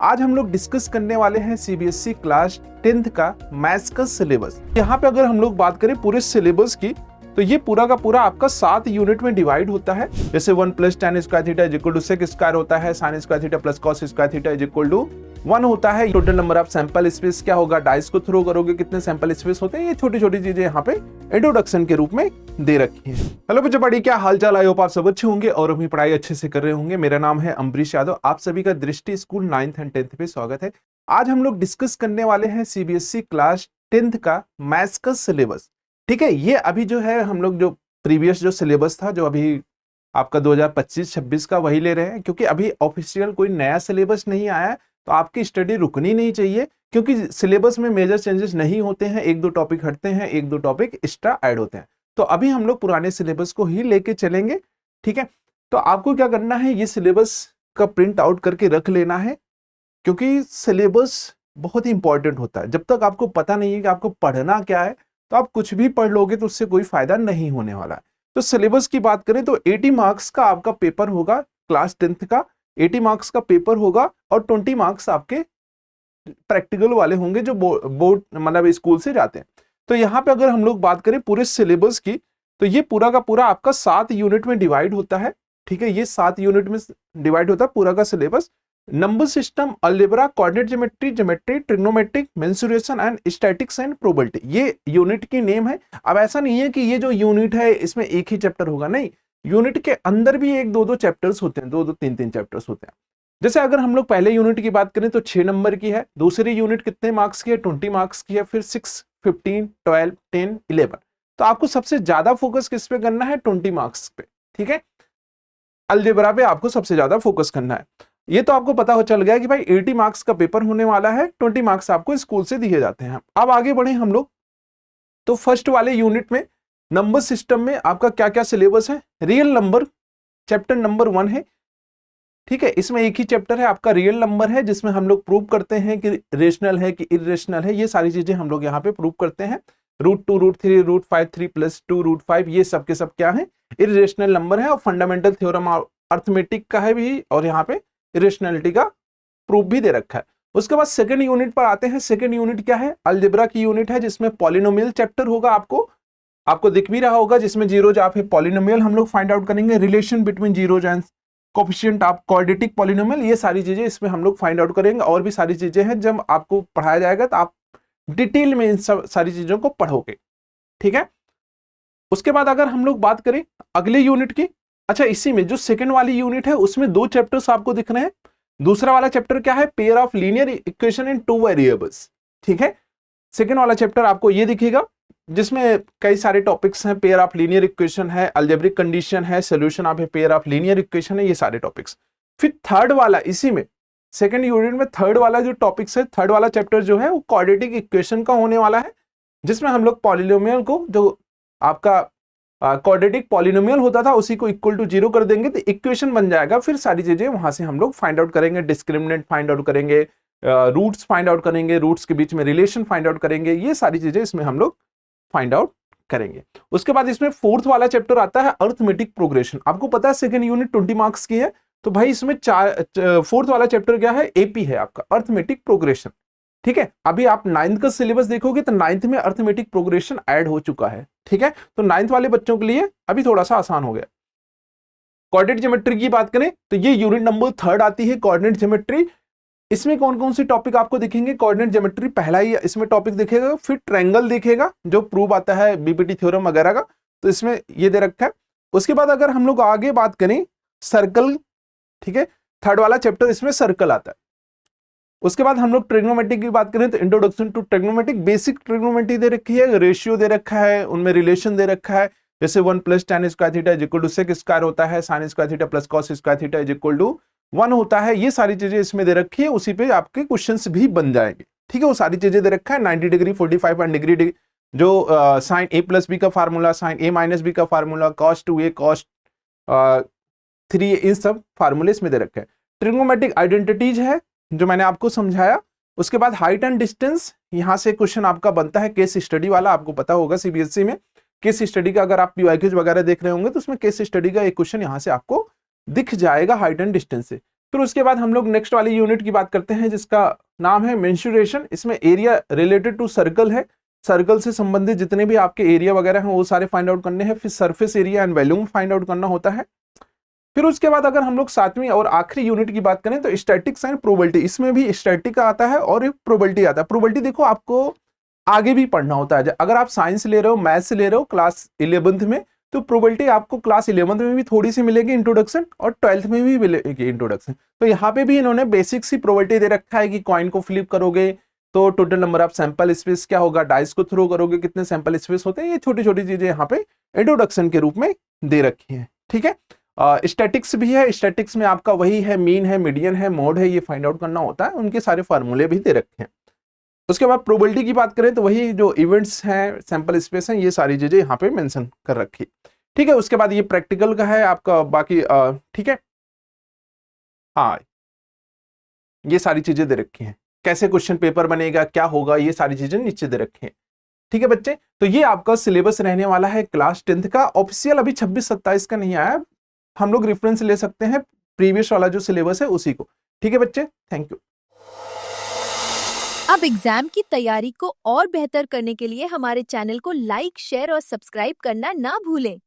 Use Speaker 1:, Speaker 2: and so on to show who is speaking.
Speaker 1: आज हम लोग डिस्कस करने वाले हैं सीबीएसई क्लास 10th का मैथ्स का सिलेबस। यहाँ पे अगर हम लोग बात करें पूरे सिलेबस की तो ये पूरा का पूरा आपका 7 यूनिट में डिवाइड होता है। जैसे 1 + tan square theta is equal to sec square होता है, sin square theta plus cos square theta is equal to 1 होता है। Total number of sample space क्या होगा, डाइस को थ्रो करोगे कितने सैंपल स्पेस होते हैं, ये छोटी छोटी चीजें यहाँ पे इंट्रोडक्शन के रूप में दे रखी है। हेलो बच्चों, पढ़ी क्या हाल चाल, आई होप आप सब अच्छे होंगे और अपनी पढ़ाई अच्छे से कर रहे होंगे। मेरा नाम है अम्बरीश यादव, आप सभी का दृष्टि स्कूल 9th एंड 10th पे स्वागत है। आज हम लोग डिस्कस करने वाले हैं सीबीएसई क्लास 10th का मैथ्स का सिलेबस। ठीक है, ये अभी जो है हम लोग जो प्रीवियस जो सिलेबस था, जो अभी आपका 2025-26 का वही ले रहे हैं, क्योंकि अभी ऑफिशियल कोई नया सिलेबस नहीं आया है तो आपकी स्टडी रुकनी नहीं चाहिए, क्योंकि सिलेबस में मेजर चेंजेस नहीं होते हैं। 1-2 टॉपिक हटते हैं, 1-2 टॉपिक एक्स्ट्रा ऐड होते हैं। तो अभी हम लोग पुराने सिलेबस को ही लेके चलेंगे। ठीक है, तो आपको क्या करना है, ये सिलेबस का प्रिंट आउट करके रख लेना है, क्योंकि सिलेबस बहुत ही इंपॉर्टेंट होता है। जब तक आपको पता नहीं है कि आपको पढ़ना क्या है तो आप कुछ भी पढ़ लोगे तो उससे कोई फायदा नहीं होने वाला है। तो सिलेबस की बात करें तो 80 मार्क्स का आपका पेपर होगा, क्लास 10th का 80 मार्क्स का पेपर होगा और 20 मार्क्स आपके प्रैक्टिकल वाले होंगे जो बोर्ड मतलब स्कूल से जाते हैं। तो यहाँ पे अगर हम लोग बात करें पूरे सिलेबस की तो ये पूरा का पूरा आपका 7 यूनिट में डिवाइड होता है। ठीक है, ये 7 यूनिट में डिवाइड होता है पूरा का syllabus. Number system, algebra, coordinate geometry, trigonometric, mensuration and statics and probability, ये यूनिट की नेम है। अब ऐसा नहीं है कि ये जो यूनिट है इसमें एक ही चैप्टर होगा, नहीं, यूनिट के अंदर भी 1-2 चैप्टर्स होते हैं, 2-2 3-3 चैप्टर्स होते हैं। जैसे अगर हम लोग पहले यूनिट की बात करें तो 6 नंबर की है, दूसरी यूनिट कितने मार्क्स की है, 20 मार्क्स की है, फिर 6, 15, 12, 10, 11। तो आपको सबसे ज्यादा फोकस किस पे करना है, 20 मार्क्स पे। ठीक है, अलजेब्रा पे आपको सबसे ज्यादा फोकस करना है। ये तो आपको पता हो चल गया कि भाई 80 मार्क्स का पेपर होने वाला है, 20 मार्क्स आपको स्कूल से दिए जाते हैं। अब आगे बढ़े हम लोग, तो फर्स्ट वाले यूनिट में नंबर सिस्टम में आपका क्या क्या सिलेबस है। रियल नंबर चैप्टर नंबर 1 है। ठीक है, इसमें एक ही चैप्टर है आपका रियल नंबर है, जिसमें हम लोग प्रूव करते हैं कि रेशनल है कि इरेशनल है। ये सारी चीजें हम लोग यहाँ पे प्रूव करते हैं। √2, √3, √5, 3 + 2 √5, ये सब के सब क्या है, इरेशनल नंबर है। और फंडामेंटल थ्योरम अर्थमेटिक का है भी, और यहाँ पे इरेशनलिटी का प्रूफ भी दे रखा है। उसके बाद सेकंड यूनिट पर आते हैं। सेकंड यूनिट क्या है, अलजेब्रा की यूनिट है, जिसमें पॉलिनोमियल चैप्टर होगा। आपको दिख भी रहा होगा, जिसमें जीरोज आप पॉलिनोमियल हम लोग फाइंड आउट करेंगे, relation between zeros and coefficient of quadratic polynomial, ये सारी चीजें इसमें हम लोग फाइंड आउट करेंगे। और भी सारी चीजें हैं, जब आपको पढ़ाया जाएगा तो आप डिटेल में इन सब सारी चीजों को पढ़ोगे। ठीक है, उसके बाद अगर हम लोग बात करें अगले यूनिट की, अच्छा इसी में जो सेकंड वाली यूनिट है उसमें 2 चैप्टर्स आपको दिख रहे हैं। दूसरा वाला चैप्टर क्या है, pair of linear equation in 2 variables. ठीक है, सेकंड वाला चैप्टर आपको ये दिखेगा, जिसमें कई सारे टॉपिक्स हैं। पेयर ऑफ लीनियर इक्वेशन है, अलजेब्रिक कंडीशन है, solution of a pair of linear equation है, ये सारे टॉपिक्स। फिर थर्ड वाला, इसी में सेकंड यूनिट में थर्ड वाला जो टॉपिक्स है, थर्ड वाला चैप्टर जो है वो क्वाड्रेटिक इक्वेशन का होने वाला है, जिसमें हम लोग पॉलिनोमियल को, जो आपका क्वाड्रेटिक पॉलिनोमियल होता था, उसी को इक्वल टू 0 कर देंगे तो इक्वेशन बन जाएगा। फिर सारी चीजें वहां से हम लोग फाइंड आउट करेंगे, डिस्क्रिमिनेंट फाइंड आउट करेंगे, रूट्स फाइंड आउट करेंगे, रूट्स के बीच में रिलेशन फाइंड आउट करेंगे, ये सारी चीजें इसमें हम लोग फाइंड आउट करेंगे। उसके बाद इसमें फोर्थ वाला चैप्टर आता है अर्थमेटिक प्रोग्रेशन। आपको पता है सेकंड यूनिट 20 मार्क्स की है, तो भाई इसमें फोर्थ वाला चैप्टर क्या है, एपी है आपका, अर्थमेटिक प्रोग्रेशन। ठीक है, अभी आप 9th का सिलेबस देखोगे तो 9th में अर्थमेटिक प्रोग्रेशन ऐड हो चुका है। ठीक है, तो 9th वाले बच्चों के लिए अभी थोड़ा सा आसान हो गया। कोऑर्डिनेट ज्योमेट्री की बात करें तो ये यूनिट नंबर 3 आती है, कोऑर्डिनेट ज्योमेट्री। इसमें कौन कौन सी टॉपिक आपको दिखेंगे, कोऑर्डिनेट ज्योमेट्री पहला ही इसमें टॉपिक दिखेगा। फिर ट्रायंगल दिखेगा, जो प्रूव आता है बीपीटी थ्योरम वगैरह का, तो इसमें ये दे रखा है। उसके बाद अगर हम लोग आगे बात करें सर्कल, ठीक है, थर्ड वाला चैप्टर इसमें सर्कल आता है। उसके बाद हम लोग ट्रिग्नोमेट्री की बात करें तो introduction to trigonometric, basic trigonometry दे रखी है, रेशियो दे रखा है, उनमें रिलेशन दे रखा है। जैसे 1 + tan square theta is equal to sec square होता है, sin square theta plus cos square theta is equal to 1 होता है। ये सारी चीजें इसमें दे रखी है, उसी पे आपके क्वेश्चंस भी बन जाएंगे। ठीक है, वो सारी चीजें दे रखा है। 90 डिग्री, 45 डिग्री, जो sin a + b का फार्मूला, sin a - b का formula, cos 2a, cos 3a, इन सब फार्मूले इसमें दे रखे हैं। ट्रिग्नोमेट्रिक आइडेंटिटीज है, जो मैंने आपको समझाया। उसके बाद हाइट एंड डिस्टेंस, यहां से क्वेश्चन आपका बनता है केस स्टडी वाला, आपको पता होगा सीबीएसई में केस स्टडी का, अगर आप पीवाईक्यूज वगैरह देख रहे होंगे तो उसमें केस स्टडी का एक क्वेश्चन यहां से आपको दिख जाएगा हाइट एंड डिस्टेंस से। फिर उसके बाद हम लोग नेक्स्ट वाली यूनिट की बात करते हैं जिसका नाम है मेंसुरेशन। इसमें एरिया रिलेटेड टू सर्कल है, सर्कल से संबंधित जितने भी आपके एरिया वगैरह हैं वो सारे फाइंड आउट करने हैं। फिर surface area and volume find out करना होता है। फिर उसके बाद अगर हम लोग सातवीं और आखिरी यूनिट की बात करें तो स्टैटिक्स एंड प्रोबेबिलिटी। इसमें भी स्टैटिक आता है और प्रोबेबिलिटी आता है। प्रोबेबिलिटी देखो आपको आगे भी पढ़ना होता है। अगर आप साइंस ले रहे हो, मैथ्स ले रहे हो क्लास 11th में, तो प्रोबेबिलिटी आपको क्लास 11th में भी थोड़ी सी मिलेगी इंट्रोडक्शन, और 12th में भी मिलेगी इंट्रोडक्शन। तो यहाँ पे भी इन्होंने बेसिक सी प्रोबेबिलिटी दे रखा है कि कॉइन को फ्लिप करोगे तो total number of sample space क्या होगा, डाइस को थ्रो करोगे कितने सैंपल स्पेस होते हैं। ये छोटी छोटी चीजें यहाँ पे इंट्रोडक्शन के रूप में दे रखी है। ठीक है, स्टैटिक्स भी है। स्टैटिक्स में आपका वही है, मीन है, मीडियन है, मोड है, ये फाइंड आउट करना होता है। उनके सारे फार्मूले भी दे रखे हैं। उसके बाद प्रोबेबिलिटी की बात करें तो वही जो इवेंट्स हैं, सैंपल स्पेस हैं, ये सारी चीजें यहाँ पे मेंशन कर रखी। ठीक है, उसके बाद ये प्रैक्टिकल का है आपका बाकी। ठीक है, हाँ, ये सारी चीजें दे रखी हैं, कैसे क्वेश्चन पेपर बनेगा, क्या होगा, ये सारी चीजें नीचे दे रखी हैं। ठीक है बच्चे, तो ये आपका सिलेबस रहने वाला है क्लास 10th का। ऑफिशियल अभी 26-27 का नहीं आया, हम लोग रेफरेंस ले सकते हैं प्रीवियस वाला जो सिलेबस है उसी को। ठीक है बच्चे, थैंक यू।
Speaker 2: अब एग्जाम की तैयारी को और बेहतर करने के लिए हमारे चैनल को लाइक, शेयर और सब्सक्राइब करना ना भूलें।